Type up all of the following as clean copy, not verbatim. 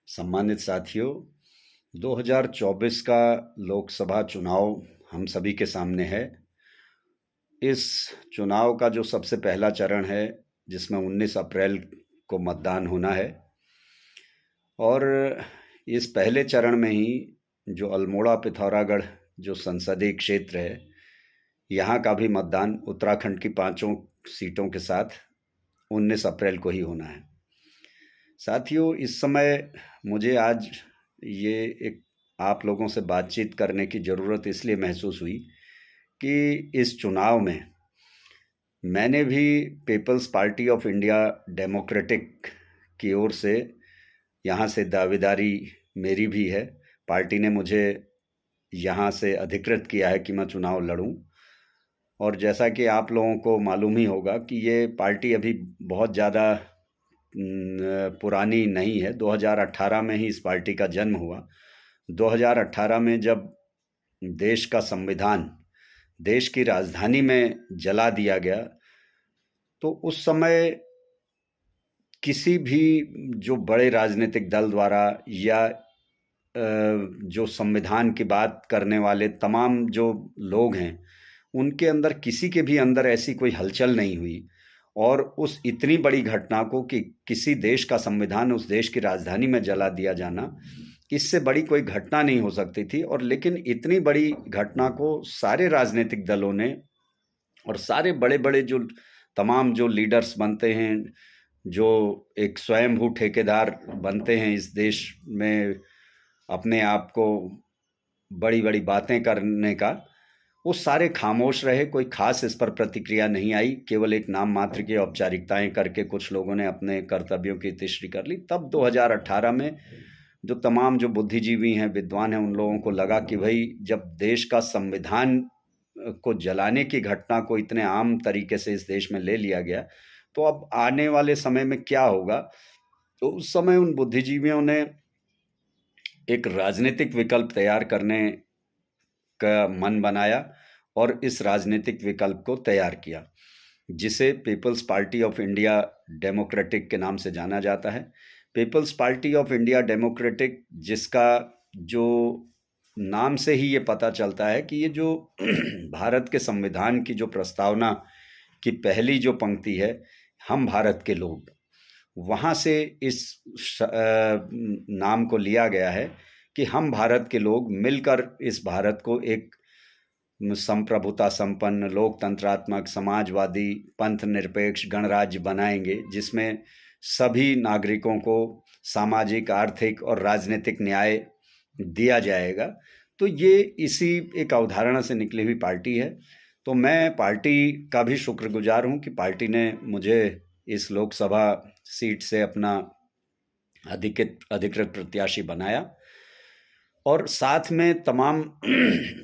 सम्मानित साथियों, 2024 का लोकसभा चुनाव हम सभी के सामने है। इस चुनाव का जो सबसे पहला चरण है, जिसमें 19 अप्रैल को मतदान होना है, और इस पहले चरण में ही जो अल्मोड़ा पिथौरागढ़ जो संसदीय क्षेत्र है, यहाँ का भी मतदान उत्तराखंड की 5 सीटों के साथ 19 अप्रैल को ही होना है। साथियों, इस समय मुझे आज ये एक आप लोगों से बातचीत करने की ज़रूरत इसलिए महसूस हुई कि इस चुनाव में मैंने भी people's party of India democratic की ओर से यहाँ से दावेदारी मेरी भी है। पार्टी ने मुझे यहाँ से अधिकृत किया है कि मैं चुनाव लड़ूं, और जैसा कि आप लोगों को मालूम ही होगा कि ये पार्टी अभी बहुत ज़्यादा पुरानी नहीं है। 2018 में ही इस पार्टी का जन्म हुआ। 2018 में जब देश का संविधान देश की राजधानी में जला दिया गया, तो उस समय किसी भी जो बड़े राजनीतिक दल द्वारा या जो संविधान की बात करने वाले तमाम जो लोग हैं, उनके अंदर किसी के भी अंदर ऐसी कोई हलचल नहीं हुई। और उस इतनी बड़ी घटना को कि किसी देश का संविधान उस देश की राजधानी में जला दिया जाना, इससे बड़ी कोई घटना नहीं हो सकती थी। और लेकिन इतनी बड़ी घटना को सारे राजनीतिक दलों ने और सारे बड़े बड़े जो तमाम जो लीडर्स बनते हैं, जो एक स्वयंभू ठेकेदार बनते हैं इस देश में अपने आप को बड़ी बड़ी बातें करने का, वो सारे खामोश रहे। कोई खास इस पर प्रतिक्रिया नहीं आई। केवल एक नाम मात्र की औपचारिकताएं करके कुछ लोगों ने अपने कर्तव्यों की तीसरी कर ली। तब 2018 में जो तमाम जो बुद्धिजीवी हैं, विद्वान हैं, उन लोगों को लगा कि भाई, जब देश का संविधान को जलाने की घटना को इतने आम तरीके से इस देश में ले लिया गया, तो अब आने वाले समय में क्या होगा। तो उस समय उन बुद्धिजीवियों ने एक राजनीतिक विकल्प तैयार करने का मन बनाया और इस राजनीतिक विकल्प को तैयार किया, जिसे people's party of India democratic के नाम से जाना जाता है। People's party of India democratic, जिसका जो नाम से ही ये पता चलता है कि ये जो भारत के संविधान की जो प्रस्तावना की पहली जो पंक्ति है, हम भारत के लोग, वहाँ से इस नाम को लिया गया है कि हम भारत के लोग मिलकर इस भारत को एक संप्रभुता संपन्न, लोकतंत्रात्मक, समाजवादी, पंथ निरपेक्ष गणराज्य बनाएंगे, जिसमें सभी नागरिकों को सामाजिक, आर्थिक और राजनीतिक न्याय दिया जाएगा। तो ये इसी एक अवधारणा से निकली हुई पार्टी है। तो मैं पार्टी का भी शुक्रगुजार हूँ कि पार्टी ने मुझे इस लोकसभा सीट से अपना अधिकृत प्रत्याशी बनाया, और साथ में तमाम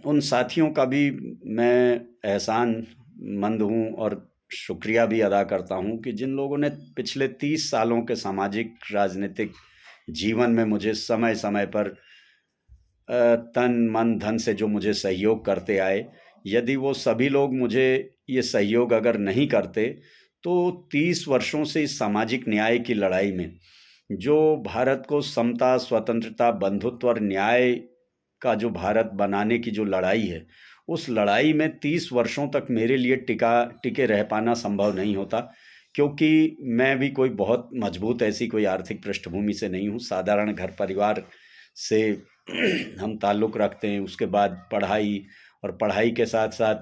उन साथियों का भी मैं एहसानमंद हूँ और शुक्रिया भी अदा करता हूँ कि जिन लोगों ने पिछले 30 सालों के सामाजिक राजनीतिक जीवन में मुझे समय समय पर तन मन धन से जो मुझे सहयोग करते आए। यदि वो सभी लोग मुझे ये सहयोग अगर नहीं करते, तो 30 वर्षों से इस सामाजिक न्याय की लड़ाई में, जो भारत को समता, स्वतंत्रता, बंधुत्व और न्याय का जो भारत बनाने की जो लड़ाई है, उस लड़ाई में 30 वर्षों तक मेरे लिए टिके रह पाना संभव नहीं होता, क्योंकि मैं भी कोई बहुत मजबूत ऐसी कोई आर्थिक पृष्ठभूमि से नहीं हूँ। साधारण घर परिवार से हम ताल्लुक़ रखते हैं। उसके बाद पढ़ाई, और पढ़ाई के साथ साथ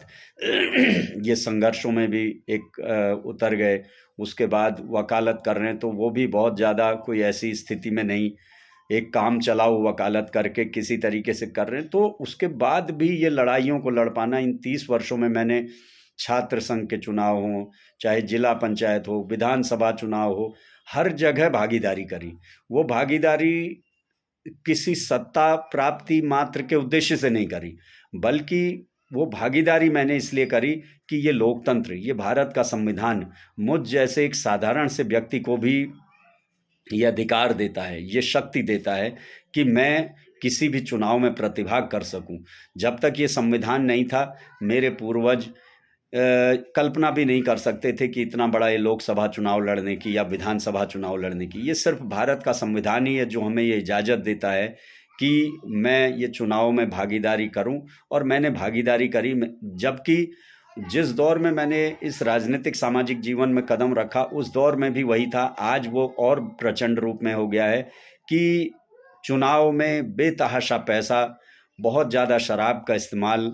ये संघर्षों में भी एक उतर गए। उसके बाद वकालत कर रहे हैं, तो वो भी बहुत ज़्यादा कोई ऐसी स्थिति में नहीं, एक काम चलाओ वकालत करके किसी तरीके से कर रहे हैं। तो उसके बाद भी ये लड़ाइयों को लड़ पाना, इन 30 वर्षों में मैंने छात्र संघ के चुनाव हों, चाहे जिला पंचायत हो, विधानसभा चुनाव हो, हर जगह भागीदारी करी। वो भागीदारी किसी सत्ता प्राप्ति मात्र के उद्देश्य से नहीं करी, बल्कि वो भागीदारी मैंने इसलिए करी कि ये लोकतंत्र, ये भारत का संविधान मुझ जैसे एक साधारण से व्यक्ति को भी ये अधिकार देता है, ये शक्ति देता है कि मैं किसी भी चुनाव में प्रतिभाग कर सकूं। जब तक ये संविधान नहीं था, मेरे पूर्वज कल्पना भी नहीं कर सकते थे कि इतना बड़ा ये लोकसभा चुनाव लड़ने की या विधानसभा चुनाव लड़ने की। ये सिर्फ भारत का संविधान ही है जो हमें ये इजाज़त देता है कि मैं ये चुनाव में भागीदारी करूं, और मैंने भागीदारी करी। जबकि जिस दौर में मैंने इस राजनीतिक सामाजिक जीवन में कदम रखा उस दौर में भी वही था। आज वो और प्रचंड रूप में हो गया है कि चुनाव में बेतहाशा पैसा, बहुत ज़्यादा शराब का इस्तेमाल,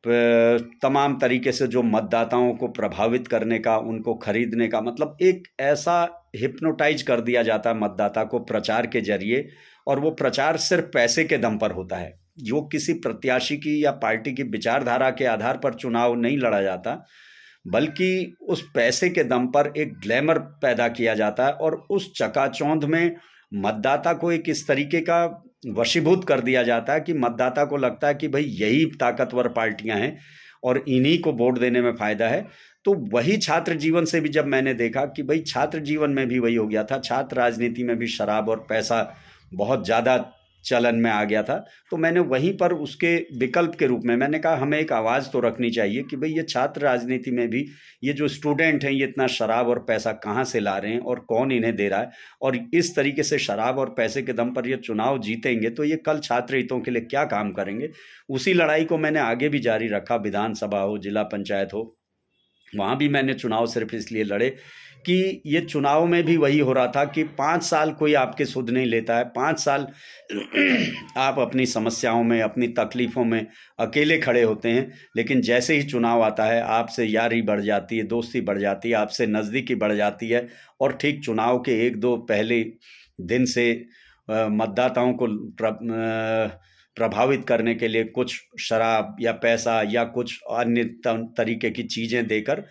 तमाम तरीके से जो मतदाताओं को प्रभावित करने का, उनको खरीदने का, मतलब एक ऐसा हिप्नोटाइज कर दिया जाता है मतदाता को प्रचार के जरिए, और वो प्रचार सिर्फ पैसे के दम पर होता है। जो किसी प्रत्याशी की या पार्टी की विचारधारा के आधार पर चुनाव नहीं लड़ा जाता, बल्कि उस पैसे के दम पर एक ग्लैमर पैदा किया जाता है, और उस चकाचौंध में मतदाता को एक इस तरीके का वशीभूत कर दिया जाता है कि मतदाता को लगता है कि भाई यही ताकतवर पार्टियां हैं और इन्हीं को वोट देने में फायदा है। तो वही छात्र जीवन से भी जब मैंने देखा कि भाई छात्र जीवन में भी वही हो गया था, छात्र राजनीति में भी शराब और पैसा बहुत ज़्यादा चलन में आ गया था, तो मैंने वहीं पर उसके विकल्प के रूप में मैंने कहा हमें एक आवाज़ तो रखनी चाहिए कि भाई ये छात्र राजनीति में भी ये जो स्टूडेंट हैं ये इतना शराब और पैसा कहाँ से ला रहे हैं और कौन इन्हें दे रहा है, और इस तरीके से शराब और पैसे के दम पर ये चुनाव जीतेंगे तो ये कल छात्र हितों के लिए क्या काम करेंगे। उसी लड़ाई को मैंने आगे भी जारी रखा, विधानसभा हो, जिला पंचायत हो, वहाँ भी मैंने चुनाव सिर्फ इसलिए लड़े कि ये चुनाव में भी वही हो रहा था कि 5 साल कोई आपके सुध नहीं लेता है। 5 साल आप अपनी समस्याओं में, अपनी तकलीफ़ों में अकेले खड़े होते हैं, लेकिन जैसे ही चुनाव आता है आपसे यारी बढ़ जाती है, दोस्ती बढ़ जाती है, आपसे नज़दीकी बढ़ जाती है, और ठीक चुनाव के 1-2 पहले दिन से मतदाताओं को प्रभावित करने के लिए कुछ शराब या पैसा या कुछ अन्य तरीके की चीज़ें देकर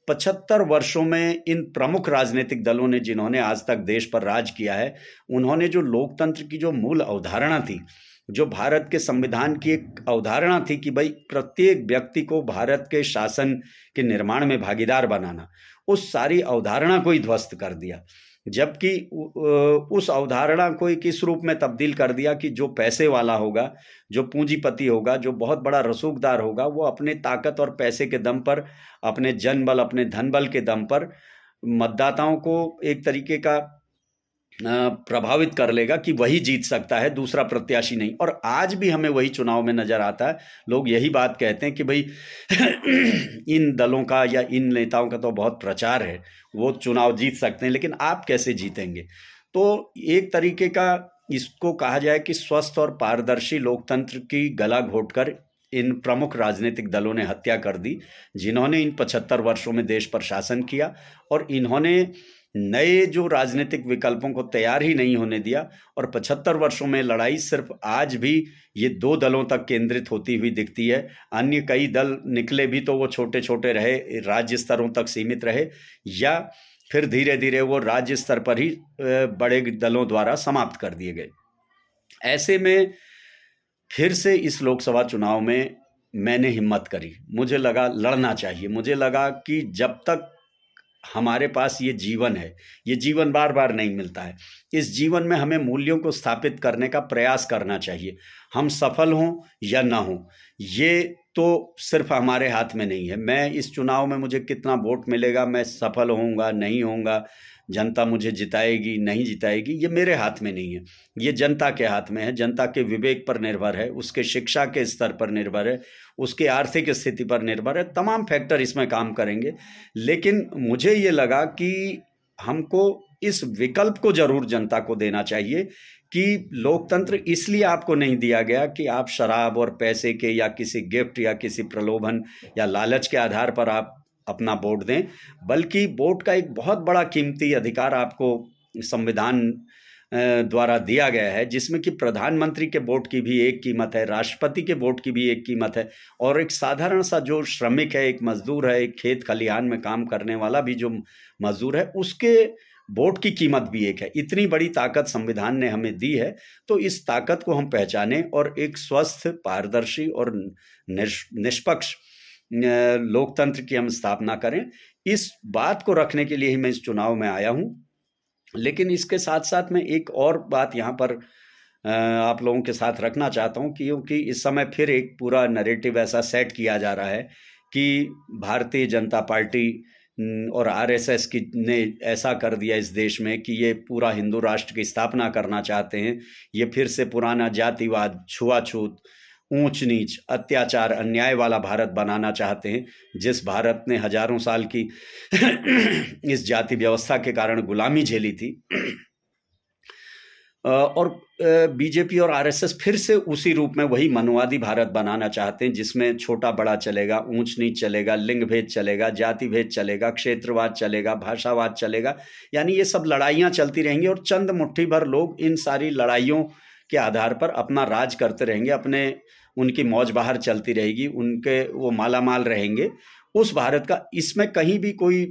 75 वर्षों में इन प्रमुख राजनीतिक दलों ने, जिन्होंने आज तक देश पर राज किया है, उन्होंने जो लोकतंत्र की जो मूल अवधारणा थी, जो भारत के संविधान की एक अवधारणा थी कि भाई प्रत्येक व्यक्ति को भारत के शासन के निर्माण में भागीदार बनाना, उस सारी अवधारणा को ही ध्वस्त कर दिया। जबकि उस अवधारणा को एक इस रूप में तब्दील कर दिया कि जो पैसे वाला होगा, जो पूंजीपति होगा, जो बहुत बड़ा रसूखदार होगा, वो अपने ताकत और पैसे के दम पर, अपने जनबल, अपने धनबल के दम पर मतदाताओं को एक तरीके का प्रभावित कर लेगा कि वही जीत सकता है, दूसरा प्रत्याशी नहीं। और आज भी हमें वही चुनाव में नजर आता है। लोग यही बात कहते हैं कि भाई इन दलों का या इन नेताओं का तो बहुत प्रचार है, वो चुनाव जीत सकते हैं, लेकिन आप कैसे जीतेंगे। तो एक तरीके का इसको कहा जाए कि स्वस्थ और पारदर्शी लोकतंत्र की गला घोटकर इन प्रमुख राजनीतिक दलों ने हत्या कर दी, जिन्होंने इन 75 वर्षों में देश पर शासन किया, और इन्होंने नए जो राजनीतिक विकल्पों को तैयार ही नहीं होने दिया। और 75 वर्षों में लड़ाई सिर्फ आज भी ये 2 दलों तक केंद्रित होती हुई दिखती है। अन्य कई दल निकले भी तो वो छोटे छोटे रहे, राज्य स्तरों तक सीमित रहे, या फिर धीरे धीरे वो राज्य स्तर पर ही बड़े दलों द्वारा समाप्त कर दिए गए। ऐसे में फिर से इस लोकसभा चुनाव में मैंने हिम्मत करी, मुझे लगा लड़ना चाहिए। मुझे लगा कि जब तक हमारे पास ये जीवन है, ये जीवन बार बार नहीं मिलता है, इस जीवन में हमें मूल्यों को स्थापित करने का प्रयास करना चाहिए। हम सफल हों या ना हों, ये तो सिर्फ हमारे हाथ में नहीं है। मैं इस चुनाव में मुझे कितना वोट मिलेगा, मैं सफल होऊंगा नहीं होऊंगा, जनता मुझे जिताएगी नहीं जिताएगी, ये मेरे हाथ में नहीं है, ये जनता के हाथ में है। जनता के विवेक पर निर्भर है, उसके शिक्षा के स्तर पर निर्भर है, उसके आर्थिक स्थिति पर निर्भर है, तमाम फैक्टर इसमें काम करेंगे। लेकिन मुझे ये लगा कि हमको इस विकल्प को जरूर जनता को देना चाहिए कि लोकतंत्र इसलिए आपको नहीं दिया गया कि आप शराब और पैसे के या किसी गिफ्ट या किसी प्रलोभन या लालच के आधार पर आप अपना वोट दें, बल्कि वोट का एक बहुत बड़ा कीमती अधिकार आपको संविधान द्वारा दिया गया है, जिसमें कि प्रधानमंत्री के वोट की भी एक कीमत है, राष्ट्रपति के वोट की भी एक कीमत है, और एक साधारण सा जो श्रमिक है, एक मजदूर है, एक खेत खलिहान में काम करने वाला भी जो मजदूर है, उसके वोट की कीमत भी एक है। इतनी बड़ी ताकत संविधान ने हमें दी है, तो इस ताकत को हम पहचानें और एक स्वस्थ, पारदर्शी और निष्पक्ष लोकतंत्र की हम स्थापना करें। इस बात को रखने के लिए ही मैं इस चुनाव में आया हूं। लेकिन इसके साथ साथ मैं एक और बात यहाँ पर आप लोगों के साथ रखना चाहता हूँ, क्योंकि इस समय फिर एक पूरा नैरेटिव ऐसा सेट किया जा रहा है कि भारतीय जनता पार्टी और आरएसएस की ने ऐसा कर दिया इस देश में कि ये पूरा हिंदू राष्ट्र की स्थापना करना चाहते हैं। ये फिर से पुराना जातिवाद, छुआछूत, ऊंच नीच, अत्याचार, अन्याय वाला भारत बनाना चाहते हैं, जिस भारत ने हजारों साल की इस जाति व्यवस्था के कारण गुलामी झेली थी। और बीजेपी और आरएसएस फिर से उसी रूप में वही मनवादी भारत बनाना चाहते हैं, जिसमें छोटा बड़ा चलेगा, ऊंच नीच चलेगा, लिंग भेद चलेगा, जाति भेद चलेगा, क्षेत्रवाद चलेगा, भाषावाद चलेगा। यानी ये सब लड़ाइयाँ चलती रहेंगी और चंद मुट्ठी भर लोग इन सारी लड़ाइयों के आधार पर अपना राज करते रहेंगे, अपने उनकी मौज बहार चलती रहेगी, उनके वो मालामाल रहेंगे। उस भारत का इसमें कहीं भी कोई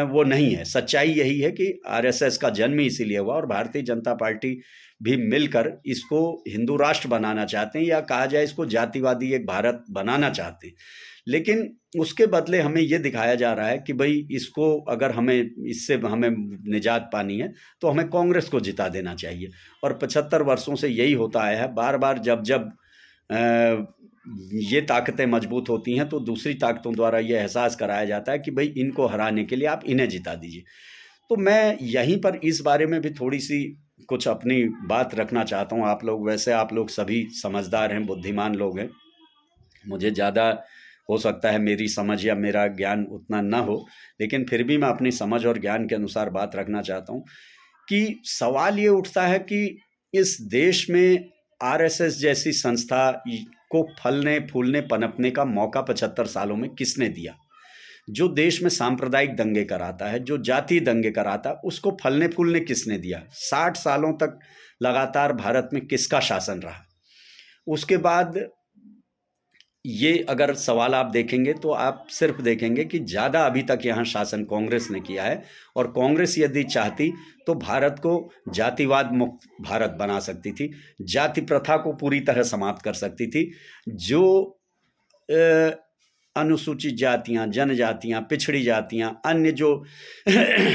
वो नहीं है। सच्चाई यही है कि आरएसएस का जन्म ही इसीलिए हुआ और भारतीय जनता पार्टी भी मिलकर इसको हिंदू राष्ट्र बनाना चाहते हैं, या कहा जाए इसको जातिवादी एक भारत बनाना चाहते हैं। लेकिन उसके बदले हमें ये दिखाया जा रहा है कि भाई इसको अगर हमें इससे हमें निजात पानी है तो हमें कांग्रेस को जिता देना चाहिए। और 75 वर्षों से यही होता आया है। बार बार जब ये ताकतें मजबूत होती हैं तो दूसरी ताकतों द्वारा ये एहसास कराया जाता है कि भाई इनको हराने के लिए आप इन्हें जिता दीजिए। तो मैं यहीं पर इस बारे में भी थोड़ी सी कुछ अपनी बात रखना चाहता हूँ। आप लोग सभी समझदार हैं, बुद्धिमान लोग हैं। मुझे ज़्यादा हो सकता है मेरी समझ या मेरा ज्ञान उतना ना हो, लेकिन फिर भी मैं अपनी समझ और ज्ञान के अनुसार बात रखना चाहता हूँ कि सवाल ये उठता है कि इस देश में आरएसएस जैसी संस्था को फलने फूलने पनपने का मौका 75 सालों में किसने दिया? जो देश में सांप्रदायिक दंगे कराता है, जो जाति दंगे कराता है, उसको फलने फूलने किसने दिया? 60 सालों तक लगातार भारत में किसका शासन रहा? उसके बाद ये अगर सवाल आप देखेंगे तो आप सिर्फ देखेंगे कि ज़्यादा अभी तक यहाँ शासन कांग्रेस ने किया है, और कांग्रेस यदि चाहती तो भारत को जातिवाद मुक्त भारत बना सकती थी, जाति प्रथा को पूरी तरह समाप्त कर सकती थी। जो अनुसूचित जातियाँ, जनजातियाँ, पिछड़ी जातियाँ, अन्य जो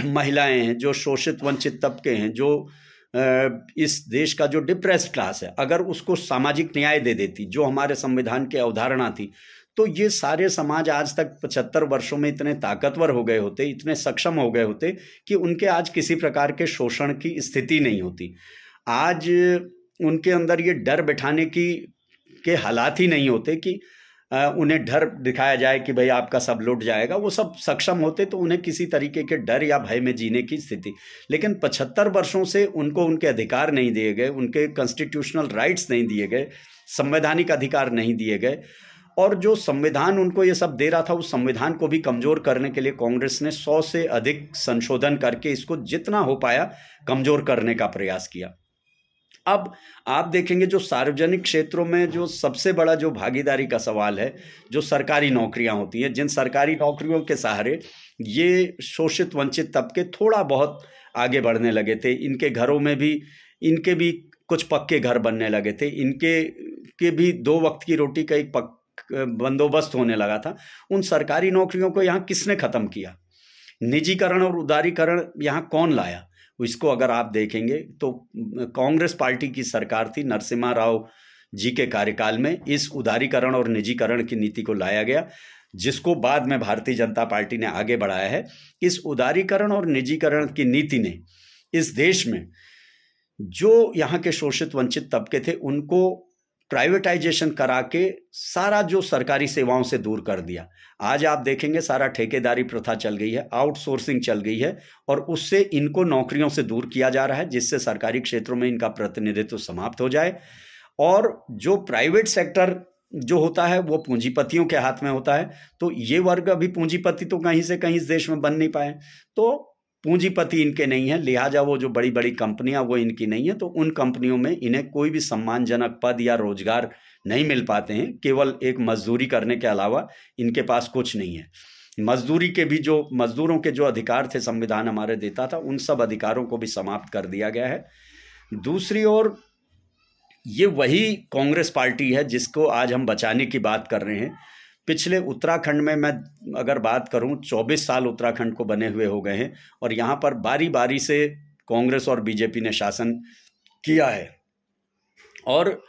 महिलाएं हैं, जो शोषित वंचित तबके हैं, जो इस देश का जो डिप्रेस्ड क्लास है, अगर उसको सामाजिक न्याय दे देती, जो हमारे संविधान की अवधारणा थी, तो ये सारे समाज आज तक 75 वर्षों में इतने ताकतवर हो गए होते, इतने सक्षम हो गए होते कि उनके आज किसी प्रकार के शोषण की स्थिति नहीं होती। आज उनके अंदर ये डर बिठाने के हालात ही नहीं होते कि उन्हें डर दिखाया जाए कि भाई आपका सब लुट जाएगा। वो सब सक्षम होते तो उन्हें किसी तरीके के डर या भय में जीने की स्थिति। लेकिन 75 वर्षों से उनको उनके अधिकार नहीं दिए गए, उनके कॉन्स्टिट्यूशनल राइट्स नहीं दिए गए, संवैधानिक अधिकार नहीं दिए गए, और जो संविधान उनको ये सब दे रहा था उस संविधान को भी कमज़ोर करने के लिए कांग्रेस ने 100 से अधिक संशोधन करके इसको जितना हो पाया कमज़ोर करने का प्रयास किया। अब आप देखेंगे जो सार्वजनिक क्षेत्रों में जो सबसे बड़ा जो भागीदारी का सवाल है, जो सरकारी नौकरियां होती हैं, जिन सरकारी नौकरियों के सहारे ये शोषित वंचित तबके थोड़ा बहुत आगे बढ़ने लगे थे, इनके घरों में भी इनके भी कुछ पक्के घर बनने लगे थे, इनके भी 2 वक्त की रोटी का एक बंदोबस्त होने लगा था। उन सरकारी नौकरियों को यहाँ किसने ख़त्म किया? निजीकरण और उदारीकरण यहाँ कौन लाया? इसको अगर आप देखेंगे तो कांग्रेस पार्टी की सरकार थी, नरसिम्हा राव जी के कार्यकाल में इस उदारीकरण और निजीकरण की नीति को लाया गया, जिसको बाद में भारतीय जनता पार्टी ने आगे बढ़ाया है। इस उदारीकरण और निजीकरण की नीति ने इस देश में जो यहाँ के शोषित वंचित तबके थे उनको प्राइवेटाइजेशन करा के सारा जो सरकारी सेवाओं से दूर कर दिया। आज आप देखेंगे सारा ठेकेदारी प्रथा चल गई है, आउटसोर्सिंग चल गई है, और उससे इनको नौकरियों से दूर किया जा रहा है, जिससे सरकारी क्षेत्रों में इनका प्रतिनिधित्व समाप्त हो जाए। और जो प्राइवेट सेक्टर जो होता है वो पूंजीपतियों के हाथ में होता है। तो ये वर्ग अभी पूंजीपति तो कहीं से कहीं इस देश में बन नहीं पाए, तो पूंजीपति इनके नहीं है, लिहाजा वो जो बड़ी बड़ी कंपनियां वो इनकी नहीं है, तो उन कंपनियों में इन्हें कोई भी सम्मानजनक पद या रोजगार नहीं मिल पाते हैं। केवल एक मजदूरी करने के अलावा इनके पास कुछ नहीं है। मजदूरी के भी जो मजदूरों के जो अधिकार थे संविधान हमारे देता था, उन सब अधिकारों को भी समाप्त कर दिया गया है। दूसरी ओर ये वही कांग्रेस पार्टी है जिसको आज हम बचाने की बात कर रहे हैं। पिछले उत्तराखंड में मैं अगर बात करूं, 24 साल उत्तराखंड को बने हुए हो गए हैं, और यहाँ पर बारी बारी से कांग्रेस और बीजेपी ने शासन किया है। और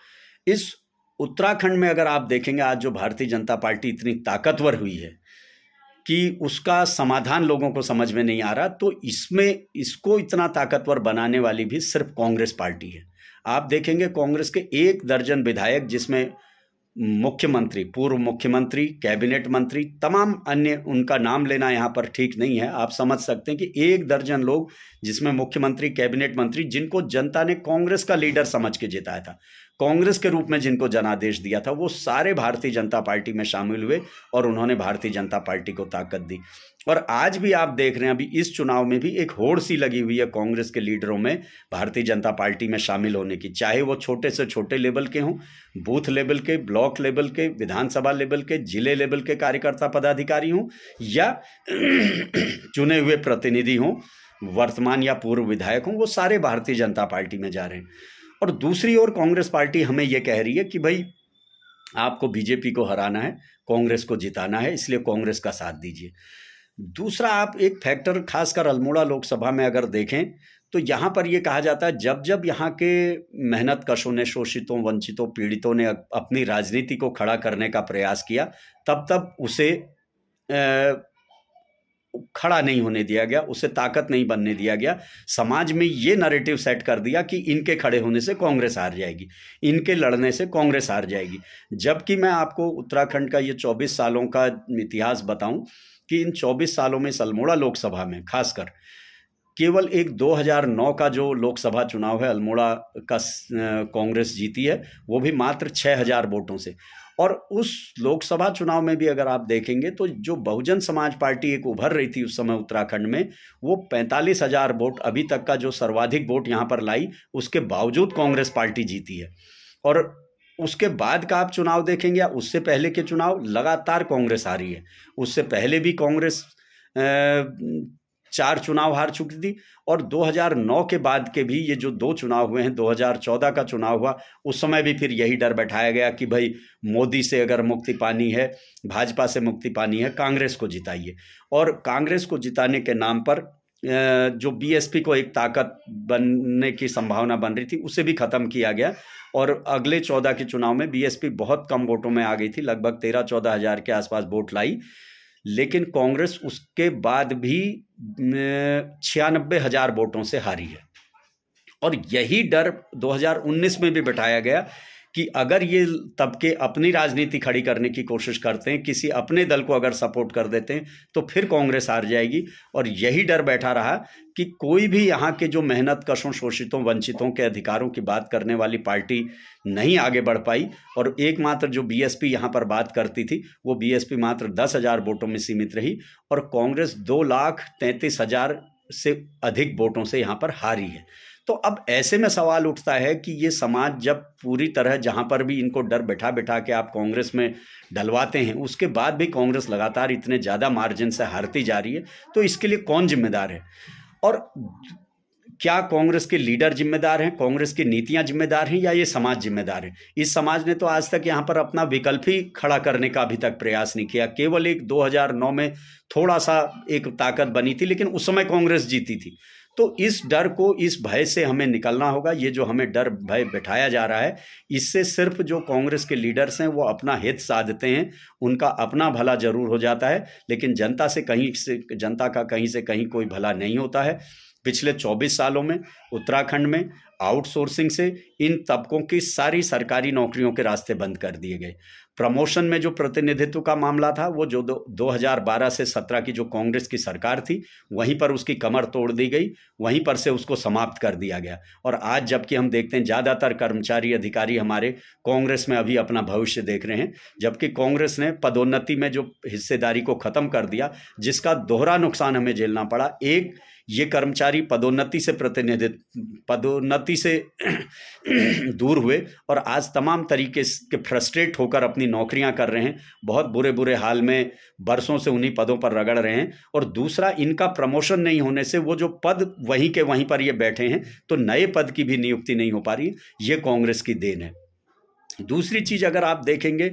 इस उत्तराखंड में अगर आप देखेंगे आज जो भारतीय जनता पार्टी इतनी ताकतवर हुई है कि उसका समाधान लोगों को समझ में नहीं आ रहा, तो इसमें इसको इतना ताकतवर बनाने वाली भी सिर्फ कांग्रेस पार्टी है। आप देखेंगे कांग्रेस के 1 दर्जन विधायक, जिसमें मुख्यमंत्री, पूर्व मुख्यमंत्री, कैबिनेट मंत्री, तमाम अन्य, उनका नाम लेना यहाँ पर ठीक नहीं है, आप समझ सकते हैं कि 1 दर्जन लोग, जिसमें मुख्यमंत्री, कैबिनेट मंत्री, जिनको जनता ने कांग्रेस का लीडर समझ के जिताया था, कांग्रेस के रूप में जिनको जनादेश दिया था, वो सारे भारतीय जनता पार्टी में शामिल हुए और उन्होंने भारतीय जनता पार्टी को ताकत दी। और आज भी आप देख रहे हैं, अभी इस चुनाव में भी एक होड़ सी लगी हुई है कांग्रेस के लीडरों में भारतीय जनता पार्टी में शामिल होने की, चाहे वो छोटे से छोटे लेवल के हों, बूथ लेवल के, ब्लॉक लेवल के, विधानसभा लेवल के, जिले लेवल के कार्यकर्ता पदाधिकारी हों, या चुने हुए प्रतिनिधि हों, वर्तमान या पूर्व विधायक हों, वो सारे भारतीय जनता पार्टी में जा रहे हैं। और दूसरी ओर कांग्रेस पार्टी हमें ये कह रही है कि भाई आपको बीजेपी को हराना है, कांग्रेस को जिताना है, इसलिए कांग्रेस का साथ दीजिए। दूसरा, आप एक फैक्टर खासकर अल्मोड़ा लोकसभा में अगर देखें तो यहाँ पर ये कहा जाता है, जब जब यहाँ के मेहनत कशों ने, शोषितों, वंचितों, पीड़ितों ने अपनी राजनीति को खड़ा करने का प्रयास किया, तब तब उसे खड़ा नहीं होने दिया गया, उसे ताकत नहीं बनने दिया गया। समाज में ये नैरेटिव सेट कर दिया कि इनके खड़े होने से कांग्रेस हार जाएगी, इनके लड़ने से कांग्रेस हार जाएगी। जबकि मैं आपको उत्तराखंड का ये 24 सालों का इतिहास बताऊं कि इन 24 सालों में अल्मोड़ा लोकसभा में खासकर केवल एक 2009 का जो लोकसभा चुनाव है अल्मोड़ा का कांग्रेस जीती है, वो भी मात्र 6000 वोटों से। और उस लोकसभा चुनाव में भी अगर आप देखेंगे तो जो बहुजन समाज पार्टी एक उभर रही थी उस समय उत्तराखंड में, वो 45,000 वोट, अभी तक का जो सर्वाधिक वोट यहाँ पर लाई, उसके बावजूद कांग्रेस पार्टी जीती है। और उसके बाद का आप चुनाव देखेंगे या उससे पहले के चुनाव, लगातार कांग्रेस हारी है। उससे पहले भी कांग्रेस 4 चुनाव हार चुकी थी, और 2009 के बाद के भी ये जो 2 चुनाव हुए हैं, 2014 का चुनाव हुआ, उस समय भी फिर यही डर बैठाया गया कि भाई मोदी से अगर मुक्ति पानी है, भाजपा से मुक्ति पानी है, कांग्रेस को जिताइए। और कांग्रेस को जिताने के नाम पर जो बीएसपी को एक ताकत बनने की संभावना बन रही थी, उसे भी ख़त्म किया गया। और अगले 14 के चुनाव में बीएसपी बहुत कम वोटों में आ गई थी, लगभग 13-14 हज़ार के आसपास वोट लाई, लेकिन कांग्रेस उसके बाद भी 96,000 वोटों से हारी है। और यही डर 2019 में भी बैठाया गया कि अगर ये तबके अपनी राजनीति खड़ी करने की कोशिश करते हैं, किसी अपने दल को अगर सपोर्ट कर देते हैं, तो फिर कांग्रेस हार जाएगी। और यही डर बैठा रहा कि कोई भी यहाँ के जो मेहनत कशों, शोषितों, वंचितों के अधिकारों की बात करने वाली पार्टी नहीं आगे बढ़ पाई। और एकमात्र जो बीएसपी यहाँ पर बात करती थी, वो बीएसपी मात्र 10,000 वोटों में सीमित रही, और कांग्रेस 2,33,000 से अधिक वोटों से यहाँ पर हारी है। तो अब ऐसे में सवाल उठता है कि ये समाज जब पूरी तरह, जहां पर भी इनको डर बैठा बैठा के आप कांग्रेस में डलवाते हैं, उसके बाद भी कांग्रेस लगातार इतने ज़्यादा मार्जिन से हारती जा रही है, तो इसके लिए कौन जिम्मेदार है? और क्या कांग्रेस के लीडर जिम्मेदार हैं, कांग्रेस की नीतियां जिम्मेदार हैं, या ये समाज जिम्मेदार है? इस समाज ने तो आज तक यहाँ पर अपना विकल्प ही खड़ा करने का अभी तक प्रयास नहीं किया। केवल एक 2009 में थोड़ा सा एक ताकत बनी थी, लेकिन उस समय कांग्रेस जीती थी। तो इस डर को, इस भय से हमें निकलना होगा। ये जो हमें डर भय बैठाया जा रहा है, इससे सिर्फ जो कांग्रेस के लीडर्स हैं वो अपना हित साधते हैं, उनका अपना भला जरूर हो जाता है, लेकिन जनता का कहीं से कहीं कोई भला नहीं होता है। पिछले 24 सालों में उत्तराखंड में आउटसोर्सिंग से इन तबकों की सारी सरकारी नौकरियों के रास्ते बंद कर दिए गए। प्रमोशन में जो प्रतिनिधित्व का मामला था, वो जो 2012 से 17 की जो कांग्रेस की सरकार थी, वहीं पर उसकी कमर तोड़ दी गई, वहीं पर से उसको समाप्त कर दिया गया। और आज जबकि हम देखते हैं ज़्यादातर कर्मचारी, अधिकारी हमारे कांग्रेस में अभी अपना भविष्य देख रहे हैं, जबकि कांग्रेस ने पदोन्नति में जो हिस्सेदारी को ख़त्म कर दिया, जिसका दोहरा नुकसान हमें झेलना पड़ा। एक, ये कर्मचारी पदोन्नति से दूर हुए और आज तमाम तरीके के फ्रस्ट्रेट होकर अपनी नौकरियां कर रहे हैं, बहुत बुरे बुरे हाल में बरसों से उन्हीं पदों पर रगड़ रहे हैं। और दूसरा, इनका प्रमोशन नहीं होने से वो जो पद वहीं के वहीं पर ये बैठे हैं, तो नए पद की भी नियुक्ति नहीं हो पा रही। ये कांग्रेस की देन है। दूसरी चीज़ अगर आप देखेंगे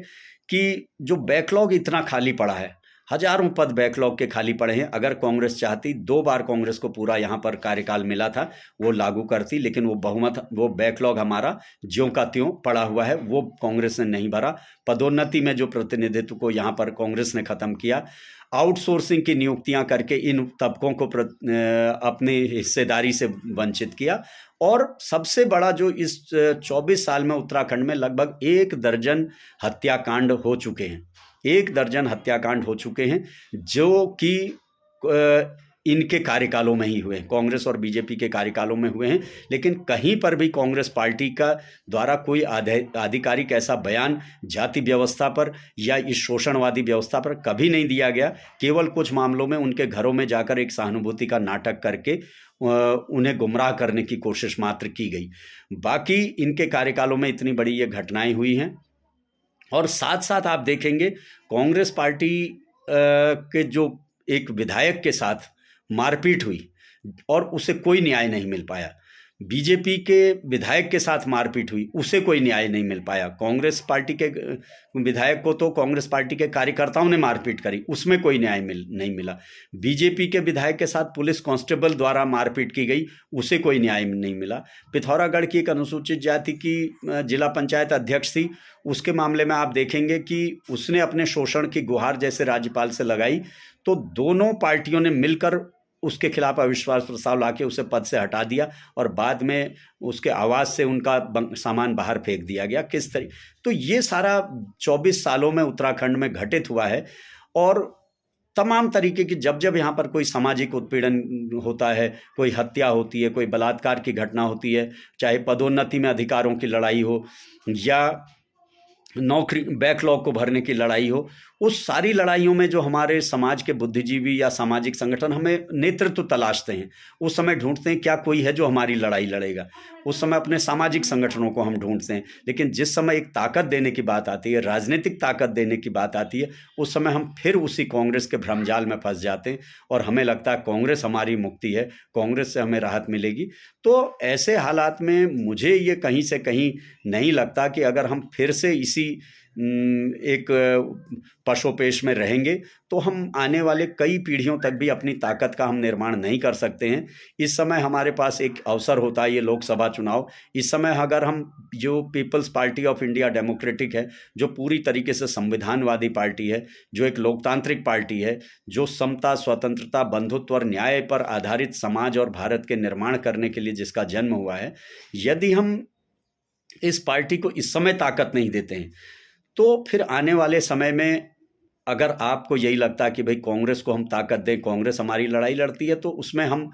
कि जो बैकलॉग इतना खाली पड़ा है, हजारों पद बैकलॉग के खाली पड़े हैं। अगर कांग्रेस चाहती, 2 बार कांग्रेस को पूरा यहाँ पर कार्यकाल मिला था, वो लागू करती, लेकिन वो बहुमत, वो बैकलॉग हमारा ज्यों का त्यों पड़ा हुआ है, वो कांग्रेस ने नहीं भरा। पदोन्नति में जो प्रतिनिधित्व को यहाँ पर कांग्रेस ने खत्म किया, आउटसोर्सिंग की नियुक्तियां करके इन तबकों को अपनी हिस्सेदारी से वंचित किया। और सबसे बड़ा जो इस 24 साल में उत्तराखंड में लगभग 1 दर्जन हत्याकांड हो चुके हैं, 1 दर्जन हत्याकांड हो चुके हैं, जो कि इनके कार्यकालों में ही हुए, कांग्रेस और बीजेपी के कार्यकालों में हुए हैं। लेकिन कहीं पर भी कांग्रेस पार्टी का द्वारा कोई आधिकारिक ऐसा बयान जाति व्यवस्था पर या इस शोषणवादी व्यवस्था पर कभी नहीं दिया गया। केवल कुछ मामलों में उनके घरों में जाकर एक सहानुभूति का नाटक करके उन्हें गुमराह करने की कोशिश मात्र की गई। बाकी इनके कार्यकालों में इतनी बड़ी ये घटनाएं हुई हैं। और साथ साथ आप देखेंगे कांग्रेस पार्टी के जो एक विधायक के साथ मारपीट हुई और उसे कोई न्याय नहीं मिल पाया, बीजेपी के विधायक के साथ मारपीट हुई, उसे कोई न्याय नहीं मिल पाया, कांग्रेस पार्टी के विधायक को तो कांग्रेस पार्टी के कार्यकर्ताओं ने मारपीट करी, उसमें कोई न्याय नहीं मिला, बीजेपी के विधायक के साथ पुलिस कांस्टेबल द्वारा मारपीट की गई, उसे कोई न्याय नहीं मिला। पिथौरागढ़ की एक अनुसूचित जाति की जिला पंचायत अध्यक्ष थी, उसके मामले में आप देखेंगे कि उसने अपने शोषण की गुहार जैसे राज्यपाल से लगाई, तो दोनों पार्टियों ने मिलकर उसके खिलाफ अविश्वास प्रस्ताव लाके उसे पद से हटा दिया और बाद में उसके आवास से उनका सामान बाहर फेंक दिया गया। किस तरह, तो ये सारा 24 सालों में उत्तराखंड में घटित हुआ है। और तमाम तरीके की जब जब यहाँ पर कोई सामाजिक उत्पीड़न होता है, कोई हत्या होती है, कोई बलात्कार की घटना होती है, चाहे पदोन्नति में अधिकारों की लड़ाई हो या नौकरी बैकलॉग को भरने की लड़ाई हो, उस सारी लड़ाइयों में जो हमारे समाज के बुद्धिजीवी या सामाजिक संगठन हमें नेतृत्व तलाशते हैं, उस समय ढूंढते हैं क्या कोई है जो हमारी लड़ाई लड़ेगा, उस समय अपने सामाजिक संगठनों को हम ढूंढते हैं। लेकिन जिस समय एक ताकत देने की बात आती है, राजनीतिक ताकत देने की बात आती है, उस समय हम फिर उसी कांग्रेस के भ्रमजाल में फंस जाते हैं और हमें लगता है कांग्रेस हमारी मुक्ति है, कांग्रेस से हमें राहत मिलेगी। तो ऐसे हालात में मुझे ये कहीं से कहीं नहीं लगता कि अगर हम फिर से इसी एक पशोपेश में रहेंगे तो हम आने वाले कई पीढ़ियों तक भी अपनी ताकत का हम निर्माण नहीं कर सकते हैं। इस समय हमारे पास एक अवसर होता है, ये लोकसभा चुनाव। इस समय अगर हम, जो people's party of India democratic है, जो पूरी तरीके से संविधानवादी पार्टी है, जो एक लोकतांत्रिक पार्टी है, जो समता, स्वतंत्रता, बंधुत्व और न्याय पर आधारित समाज और भारत के निर्माण करने के लिए जिसका जन्म हुआ है, यदि हम इस पार्टी को इस समय ताकत नहीं देते हैं तो फिर आने वाले समय में अगर आपको यही लगता है कि भाई कांग्रेस को हम ताकत दें, कांग्रेस हमारी लड़ाई लड़ती है, तो उसमें हम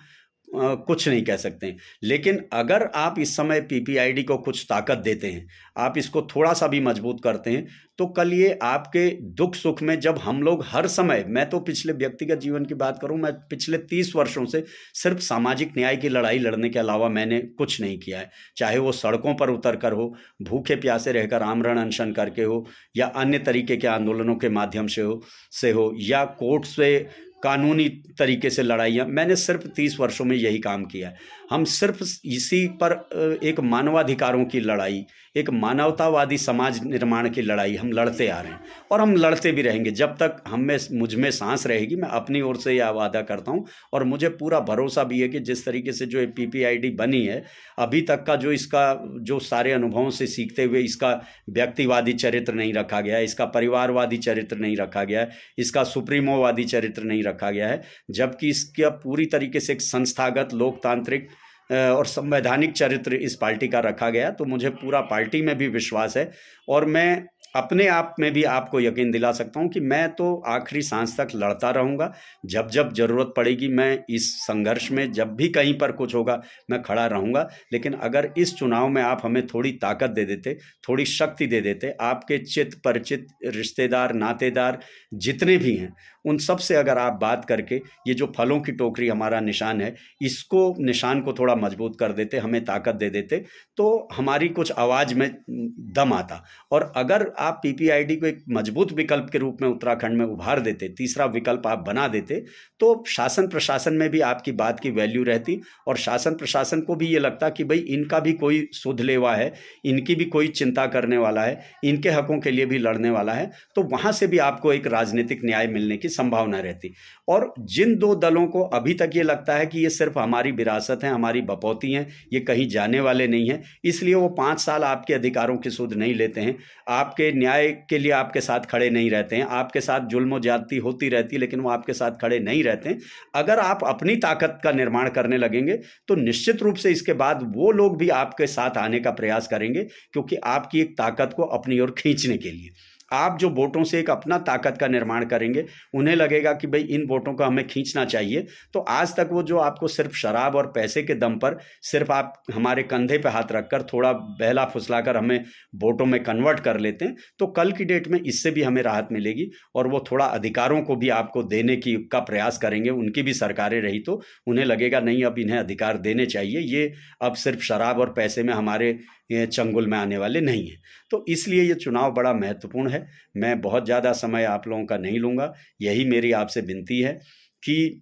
कुछ नहीं कह सकते हैं। लेकिन अगर आप इस समय पीपीआईडी को कुछ ताकत देते हैं, आप इसको थोड़ा सा भी मजबूत करते हैं, तो कल ये आपके दुख सुख में, जब हम लोग हर समय, मैं तो पिछले व्यक्तिगत जीवन की बात करूं, मैं पिछले 30 वर्षों से सिर्फ सामाजिक न्याय की लड़ाई लड़ने के अलावा मैंने कुछ नहीं किया है। चाहे वो सड़कों पर उतर कर हो, भूखे प्यासे रहकर आमरण अनशन करके हो, या अन्य तरीके के आंदोलनों के माध्यम से हो या कोर्ट से कानूनी तरीके से लड़ाइयाँ, मैंने सिर्फ 30 वर्षों में यही काम किया है। हम सिर्फ इसी पर एक मानवाधिकारों की लड़ाई, एक मानवतावादी समाज निर्माण की लड़ाई हम लड़ते आ रहे हैं और हम लड़ते भी रहेंगे जब तक मुझ में सांस रहेगी। मैं अपनी ओर से यह वादा करता हूं और मुझे पूरा भरोसा भी है कि जिस तरीके से जो पीपीआईडी बनी है, अभी तक का जो इसका जो सारे अनुभवों से सीखते हुए इसका व्यक्तिवादी चरित्र नहीं रखा गया है, इसका परिवारवादी चरित्र नहीं रखा गया है, इसका सुप्रीमोवादी चरित्र नहीं रखा गया है, जबकि इसका पूरी तरीके से एक संस्थागत, लोकतांत्रिक और संवैधानिक चरित्र इस पार्टी का रखा गया। तो मुझे पूरा पार्टी में भी विश्वास है और मैं अपने आप में भी आपको यकीन दिला सकता हूं कि मैं तो आखिरी सांस तक लड़ता रहूंगा। जब जब जरूरत पड़ेगी मैं इस संघर्ष में, जब भी कहीं पर कुछ होगा, मैं खड़ा रहूंगा। लेकिन अगर इस चुनाव में आप हमें थोड़ी ताकत दे देते, थोड़ी शक्ति दे देते, आपके चित परिचित रिश्तेदार, नातेदार जितने भी हैं, उन सब से अगर आप बात करके ये जो फलों की टोकरी हमारा निशान है, इसको निशान को थोड़ा थोड़ा मजबूत कर देते, हमें ताकत दे देते, तो हमारी कुछ आवाज़ में दम आता। और अगर आप पीपीआईडी को एक मजबूत विकल्प के रूप में उत्तराखंड में उभार देते, तीसरा विकल्प आप बना देते, तो शासन प्रशासन में भी आपकी बात की वैल्यू रहती और शासन प्रशासन को भी ये लगता कि भाई इनका भी कोई सुध लेवा है, इनकी भी कोई चिंता करने वाला है, इनके हकों के लिए भी लड़ने वाला है, तो वहाँ से भी आपको एक राजनीतिक न्याय मिलने की संभावना रहती। और जिन दो दलों को अभी तक ये लगता है कि ये सिर्फ हमारी विरासत है, हमारी बपौती हैं, ये कहीं जाने वाले नहीं हैं, इसलिए वो 5 साल आपके अधिकारों की सुध नहीं लेते हैं, आपके न्याय के लिए आपके साथ खड़े नहीं रहते हैं, आपके साथ जुल्म ज्यादती होती रहती है लेकिन वो आपके साथ खड़े नहीं रहते हैं। अगर आप अपनी ताकत का निर्माण करने लगेंगे तो निश्चित रूप से इसके बाद वो लोग भी आपके साथ आने का प्रयास करेंगे, क्योंकि आपकी एक ताकत को अपनी ओर खींचने के लिए आप जो वोटों से एक अपना ताकत का निर्माण करेंगे, उन्हें लगेगा कि भाई इन वोटों को हमें खींचना चाहिए। तो आज तक वो जो आपको सिर्फ शराब और पैसे के दम पर सिर्फ आप हमारे कंधे पे हाथ रखकर थोड़ा बहला फुसलाकर हमें वोटों में कन्वर्ट कर लेते हैं, तो कल की डेट में इससे भी हमें राहत मिलेगी और वो थोड़ा अधिकारों को भी आपको देने की का प्रयास करेंगे। उनकी भी सरकारें रही तो उन्हें लगेगा नहीं, अब इन्हें अधिकार देने चाहिए, ये अब सिर्फ शराब और पैसे में हमारे चंगुल में आने वाले नहीं हैं। तो इसलिए ये चुनाव बड़ा महत्वपूर्ण है। मैं बहुत ज़्यादा समय आप लोगों का नहीं लूँगा, यही मेरी आपसे विनती है कि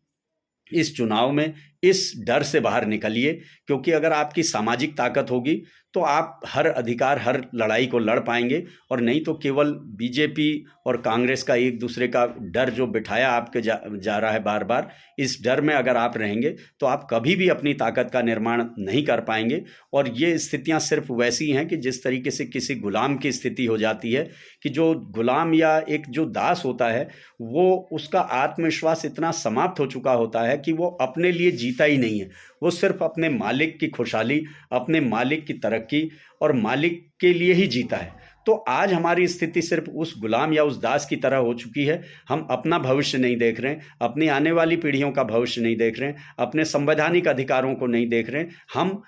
इस चुनाव में इस डर से बाहर निकलिए, क्योंकि अगर आपकी सामाजिक ताकत होगी तो आप हर अधिकार, हर लड़ाई को लड़ पाएंगे, और नहीं तो केवल बीजेपी और कांग्रेस का एक दूसरे का डर जो बिठाया आपके जा रहा है बार बार, इस डर में अगर आप रहेंगे तो आप कभी भी अपनी ताकत का निर्माण नहीं कर पाएंगे। और ये स्थितियां सिर्फ वैसी हैं कि जिस तरीके से किसी गुलाम की स्थिति हो जाती है कि जो गुलाम या एक जो दास होता है वो उसका आत्मविश्वास इतना समाप्त हो चुका होता है कि वो अपने लिए जीता ही नहीं है, वो सिर्फ अपने मालिक की खुशहाली, अपने मालिक की तरक्की और मालिक के लिए ही जीता है। तो आज हमारी स्थिति सिर्फ उस गुलाम या उस दास की तरह हो चुकी है। हम अपना भविष्य नहीं देख रहे हैं, अपनी आने वाली पीढ़ियों का भविष्य नहीं देख रहे हैं, अपने संवैधानिक अधिकारों को नहीं देख रहे हैं, हम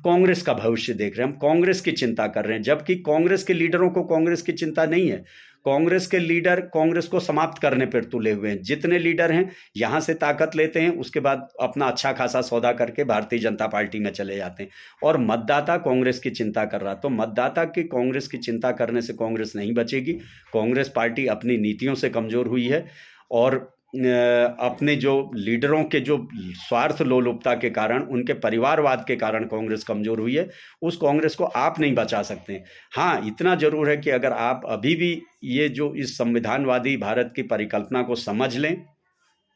कांग्रेस का भविष्य देख रहे हैं, हम कांग्रेस की चिंता कर रहे हैं, जबकि कांग्रेस के लीडरों को कांग्रेस की चिंता नहीं है। कांग्रेस के लीडर कांग्रेस को समाप्त करने पर तुले हुए हैं। जितने लीडर हैं यहाँ से ताकत लेते हैं, उसके बाद अपना अच्छा खासा सौदा करके भारतीय जनता पार्टी में चले जाते हैं, और मतदाता कांग्रेस की चिंता कर रहा। तो मतदाता की कांग्रेस की चिंता करने से कांग्रेस नहीं बचेगी। कांग्रेस पार्टी अपनी नीतियों से कमजोर हुई है और अपने जो लीडरों के जो स्वार्थ लोलुपता के कारण, उनके परिवारवाद के कारण कांग्रेस कमजोर हुई है। उस कांग्रेस को आप नहीं बचा सकते। हाँ, इतना जरूर है कि अगर आप अभी भी ये जो इस संविधानवादी भारत की परिकल्पना को समझ लें,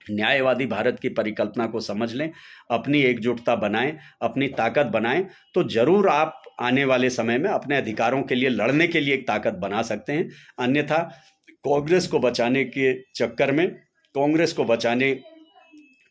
न्यायवादी भारत की परिकल्पना को समझ लें, अपनी एकजुटता बनाएं, अपनी ताकत बनाएं, तो जरूर आप आने वाले समय में अपने अधिकारों के लिए लड़ने के लिए एक ताकत बना सकते हैं। अन्यथा कांग्रेस को बचाने के चक्कर में, कांग्रेस को बचाने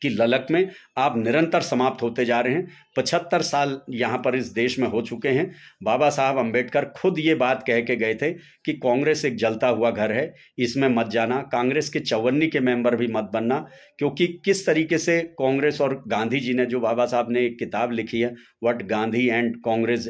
की ललक में आप निरंतर समाप्त होते जा रहे हैं। 75 साल यहाँ पर इस देश में हो चुके हैं। बाबा साहब अंबेडकर खुद ये बात कह के गए थे कि कांग्रेस एक जलता हुआ घर है, इसमें मत जाना, कांग्रेस के 54 के मेंबर भी मत बनना। क्योंकि किस तरीके से कांग्रेस और गांधी जी ने, जो बाबा साहब ने एक किताब लिखी है, what Gandhi and Congress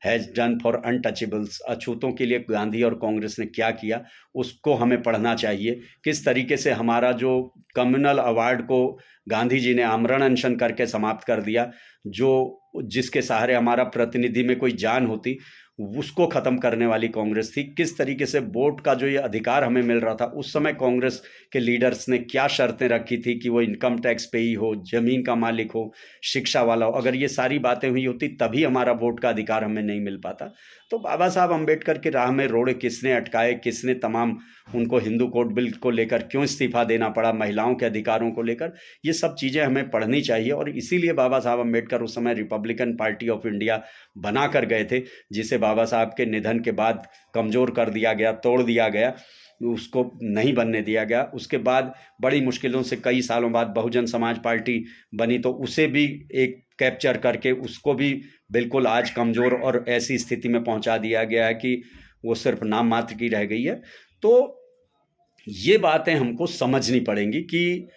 has done for untouchables, अछूतों के लिए गांधी और कांग्रेस ने क्या किया, उसको हमें पढ़ना चाहिए। किस तरीके से हमारा जो कम्युनल अवार्ड को गांधी जी ने आमरण अनशन करके समाप्त कर दिया, जो जिसके सहारे हमारा प्रतिनिधि में कोई जान होती, उसको खत्म करने वाली कांग्रेस थी। किस तरीके से वोट का जो ये अधिकार हमें मिल रहा था, उस समय कांग्रेस के लीडर्स ने क्या शर्तें रखी थी कि वो इनकम टैक्स पेई हो, जमीन का मालिक हो, शिक्षा वाला हो। अगर ये सारी बातें हुई होती तभी हमारा वोट का अधिकार हमें नहीं मिल पाता। तो बाबा साहब अंबेडकर की राह में रोड़े किसने अटकाए, किसने तमाम उनको हिंदू कोड बिल को लेकर क्यों इस्तीफा देना पड़ा, महिलाओं के अधिकारों को लेकर, ये सब चीज़ें हमें पढ़नी चाहिए। और इसीलिए बाबा साहब अंबेडकर उस समय रिपब्लिकन पार्टी ऑफ इंडिया बना कर गए थे, जिसे बाबा साहब के निधन के बाद कमज़ोर कर दिया गया, तोड़ दिया गया, उसको नहीं बनने दिया गया। उसके बाद बड़ी मुश्किलों से कई सालों बाद बहुजन समाज पार्टी बनी, तो उसे भी एक कैप्चर करके उसको भी बिल्कुल आज कमज़ोर और ऐसी स्थिति में पहुंचा दिया गया है कि वो सिर्फ नाम मात्र की रह गई है। तो ये बातें हमको समझनी पड़ेंगी कि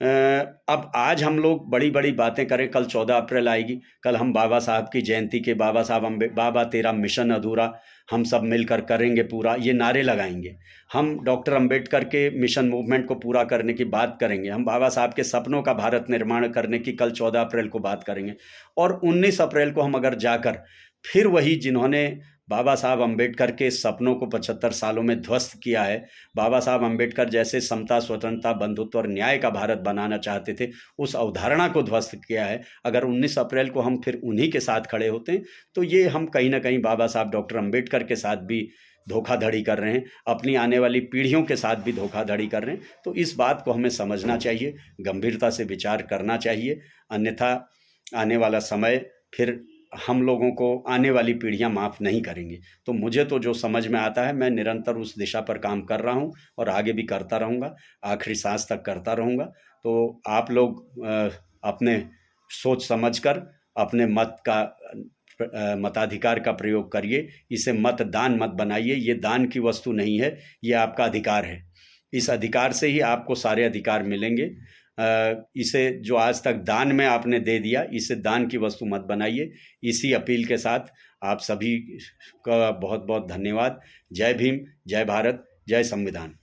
अब आज हम लोग बड़ी बड़ी बातें करें, कल 14 अप्रैल आएगी, कल हम बाबा साहब की जयंती के बाबा तेरा मिशन अधूरा हम सब मिलकर करेंगे पूरा, ये नारे लगाएंगे। हम डॉक्टर अंबेडकर के मिशन मूवमेंट को पूरा करने की बात करेंगे। हम बाबा साहब के सपनों का भारत निर्माण करने की कल 14 अप्रैल को बात करेंगे। और 19 अप्रैल को हम अगर जाकर फिर वही जिन्होंने बाबा साहब अंबेडकर के सपनों को 75 सालों में ध्वस्त किया है, बाबा साहब अंबेडकर जैसे समता, स्वतंत्रता, बंधुत्व और न्याय का भारत बनाना चाहते थे, उस अवधारणा को ध्वस्त किया है, अगर 19 अप्रैल को हम फिर उन्हीं के साथ खड़े होते हैं तो ये हम कहीं ना कहीं बाबा साहब डॉक्टर अंबेडकर के साथ भी धोखाधड़ी कर रहे हैं, अपनी आने वाली पीढ़ियों के साथ भी धोखाधड़ी कर रहे हैं। तो इस बात को हमें समझना चाहिए, गंभीरता से विचार करना चाहिए, अन्यथा आने वाला समय फिर हम लोगों को आने वाली पीढ़ियां माफ़ नहीं करेंगी। तो मुझे तो जो समझ में आता है, मैं निरंतर उस दिशा पर काम कर रहा हूं और आगे भी करता रहूंगा, आखिरी सांस तक करता रहूंगा। तो आप लोग अपने सोच समझकर अपने मताधिकार का प्रयोग करिए। इसे मतदान मत बनाइए, ये दान की वस्तु नहीं है, ये आपका अधिकार है। इस अधिकार से ही आपको सारे अधिकार मिलेंगे। इसे जो आज तक दान में आपने दे दिया, इसे दान की वस्तु मत बनाइए। इसी अपील के साथ आप सभी का बहुत बहुत धन्यवाद। जय भीम, जय भारत, जय संविधान।